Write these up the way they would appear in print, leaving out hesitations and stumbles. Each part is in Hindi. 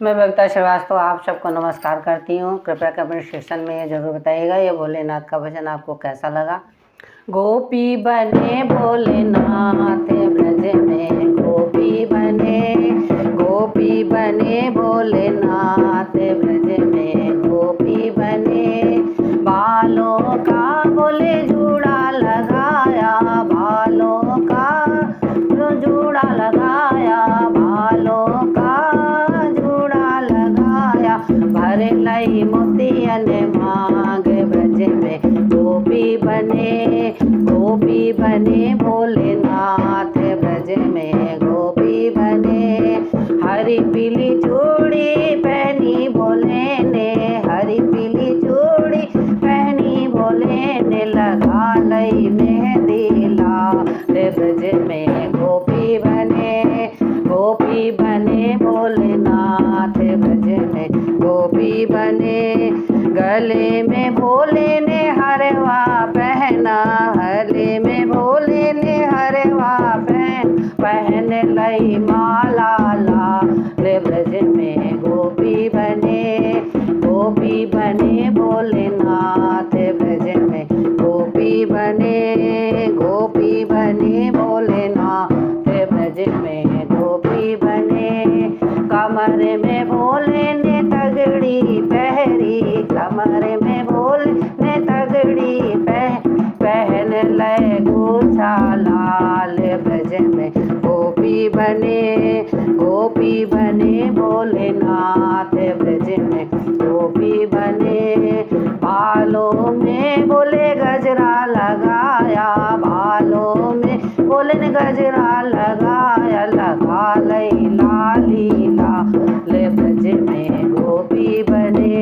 मैं बबीता श्रीवास्तव आप सबको नमस्कार करती हूँ। कृपया कमेंट सेक्शन में ये जरूर बताइएगा ये भोलेनाथ का भजन आपको कैसा लगा। गोपी बने भोलेनाथ ब्रज में, गोपी बने भोलेनाथ ब्रज में, गोपी बने बालों का बोले जूड़ा लगाया, बालों का जूड़ा लगाया, बालों का जूड़ा लगाया, भर लई मोतियन मांग ब्रज में, गोपी बने भोलेनाथ ब्रज में, गोपी बने हरी पीली चूड़ी पहनी भोले ने, हरी पीली चूड़ी पहनी भोले ने, लगा लई मेहंदी लाल ब्रज में, गोपी बने भोलेनाथ ब्रज में, गोपी बने गले में भोले ने हरवा पहना, गले में भोले ने हरवा पहन लई माला लाल ब्रज में, गोपी बने भोलेनाथ ब्रज में, गोपी बने भोलेनाथ ब्रज में, गोपी बने कमर में भोले ने तगड़ी पहरी, कमर में भोले ने तगड़ी पहन ले गोछा लाल ब्रज में, गोपी बने भोलेनाथ ब्रज में, गोपी बने बालों में बोले गजरा लगाया, बालों में बोले ने गजरा लगाया, लगा लई लाली लाल ब्रज में, गोपी बने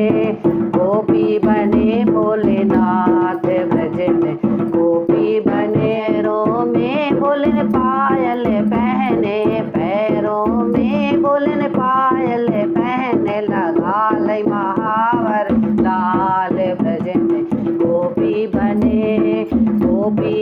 भोलेनाथ ब्रज में, गोपी बने रो में बोले ने पायल पहने, पैरों में बोले ने पायल पहने, लगा लई महावर लाल ब्रज में, गोपी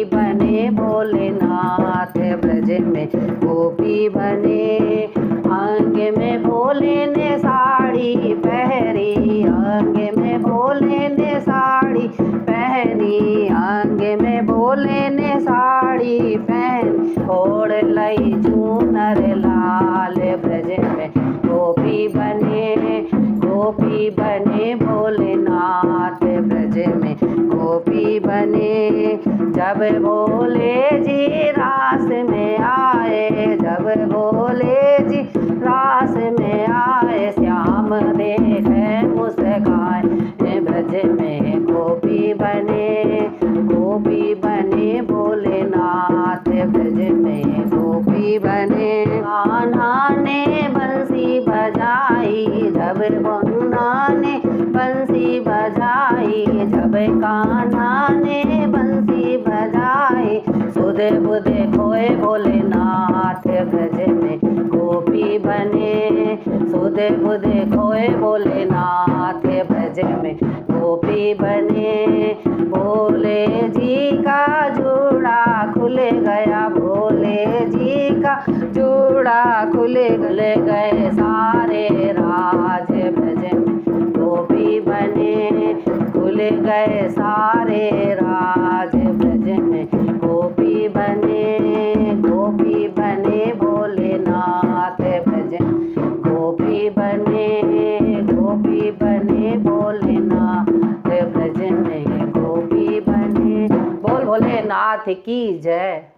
बने भोलेनाथ ब्रज में, गोपी बने अंग में भोले ने साड़ी पहरी, अंग में भोले ने साड़ी पहनी, अंग में भोले ने साड़ी पहन, ओढ़ लई चूनर लाल ब्रज में, गोपी बने भोलेनाथ ब्रज में, गोपी बने जब भोले जी रास में आए, जब भोले जी रास में आए, श्याम देखे मुस्काए ब्रज में, गोपी बने भोलेनाथ ब्रज में, गोपी बने कान्हा ने बंसी बजाई, जब कान्हा ने बंसी बजाई, जब कान्हा ने बंसी बजाई, सुधे बुधे खोए भोलेनाथ ब्रज में, गोपी बने सुधे बुधे खोए भोलेनाथ ब्रज में, गोपी बने भोले जी का जूड़ा खुल गया, भोले जी का जूड़ा खुल गए सारे राज ब्रज में, गोपी बने खुल गए सारे राज ब्रज में, गोपी बने भोलेनाथ ब्रज, गोपी बने भोलेनाथ ब्रज में, गोपी बने बोल भोलेनाथ की जय।